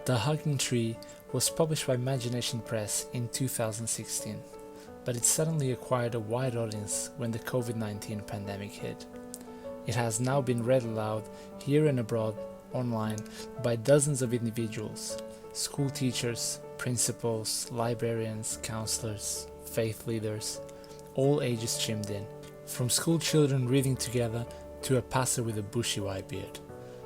The Hugging Tree was published by Imagination Press in 2016, but it suddenly acquired a wide audience when the COVID-19 pandemic hit. It has now been read aloud here and abroad online by dozens of individuals, school teachers, principals, librarians, counselors, faith leaders, all ages chimed in, from school children reading together to a pastor with a bushy white beard.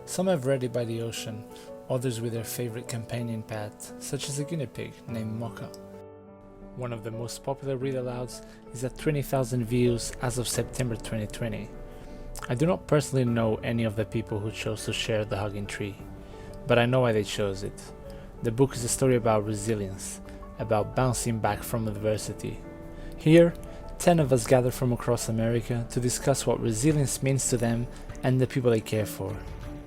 Some have read it by the ocean, others with their favorite companion pet, such as a guinea pig named Mocha. One of the most popular read-alouds is at 20,000 views as of September 2020. I do not personally know any of the people who chose to share The Hugging Tree, but I know why they chose it. The book is a story about resilience, about bouncing back from adversity. Here, 10 of us gather from across America to discuss what resilience means to them and the people they care for,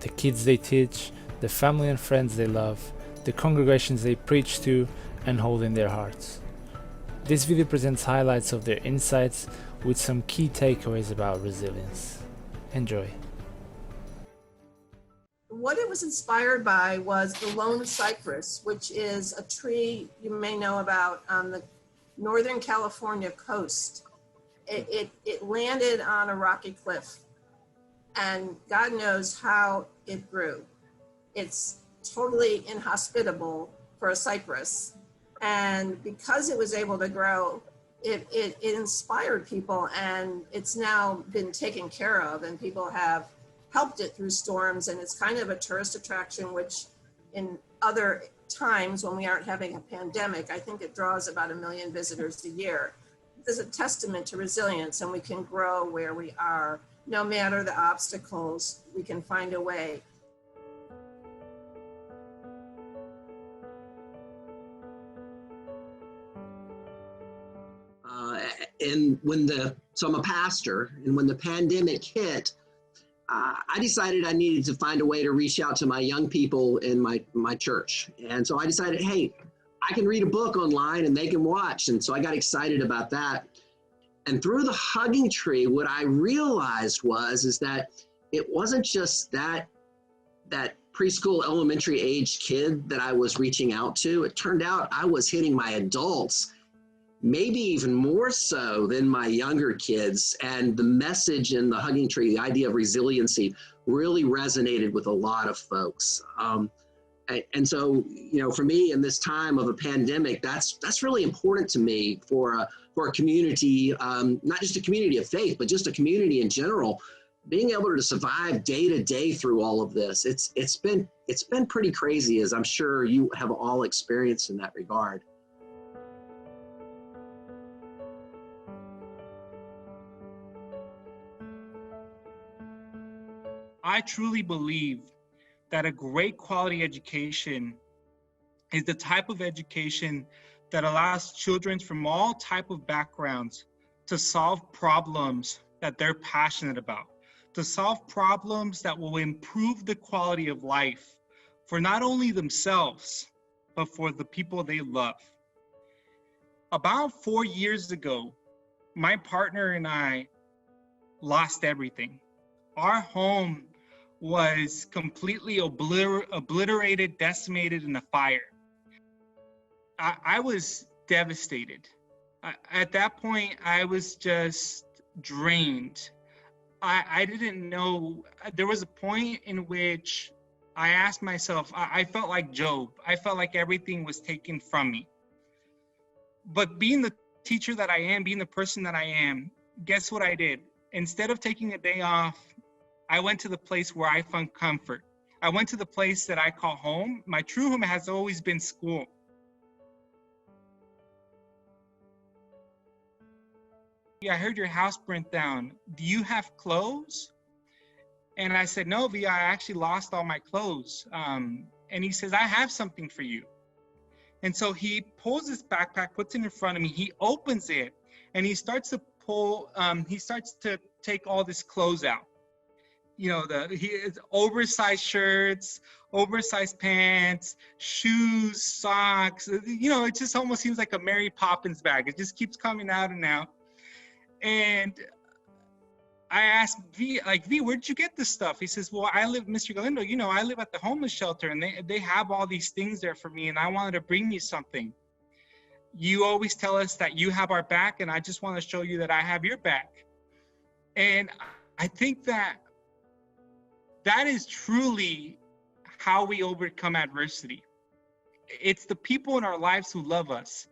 the kids they teach, the family and friends they love, the congregations they preach to and hold in their hearts. This video presents highlights of their insights with some key takeaways about resilience. Enjoy. What it was inspired by was the lone cypress, which is a tree you may know about on the Northern California coast. It landed on a rocky cliff, and God knows how it grew. It's totally inhospitable for a cypress. And because it was able to grow, it inspired people, and it's now been taken care of, and people have helped it through storms, and it's kind of a tourist attraction, which in other times when we aren't having a pandemic, I think it draws about 1 million visitors a year. This is a testament to resilience, and we can grow where we are. No matter the obstacles, we can find a way. So I'm a pastor, and when the pandemic hit, I decided I needed to find a way to reach out to my young people in my church. And so I decided, hey, I can read a book online and they can watch. And so I got excited about that. And through the Hugging Tree, what I realized is that it wasn't just that preschool, elementary age kid that I was reaching out to. It turned out I was hitting my adults, maybe even more so than my younger kids. And the message in the Hugging Tree, the idea of resiliency, really resonated with a lot of folks. And so, for me in this time of a pandemic, that's really important to me for a community, not just a community of faith, but just a community in general, being able to survive day to day through all of this. It's been pretty crazy, as I'm sure you have all experienced in that regard. I truly believe that a great quality education is the type of education that allows children from all type of backgrounds to solve problems that they're passionate about, to solve problems that will improve the quality of life for not only themselves, but for the people they love. About 4 years ago, my partner and I lost everything. Our home was completely obliterated, decimated in a fire. I was devastated. At that point, I was just drained. I didn't know. There was a point in which I asked myself, I felt like Job. I felt like everything was taken from me. But being the teacher that I am, being the person that I am, guess what I did? Instead of taking a day off, I went to the place where I found comfort. I went to the place that I call home. My true home has always been school. Yeah, I heard your house burnt down. Do you have clothes? And I said, no, V, I actually lost all my clothes. And he says, I have something for you. And so he pulls his backpack, puts it in front of me. He opens it and he starts to take all this clothes out. Oversized shirts, oversized pants, shoes, socks. It just almost seems like a Mary Poppins bag. It just keeps coming out and out. And I asked V, like, V, where'd you get this stuff? He says, well, Mr. Galindo, you know, I live at the homeless shelter, and they have all these things there for me, and I wanted to bring you something. You always tell us that you have our back, and I just want to show you that I have your back. And I think that is truly how we overcome adversity. It's the people in our lives who love us.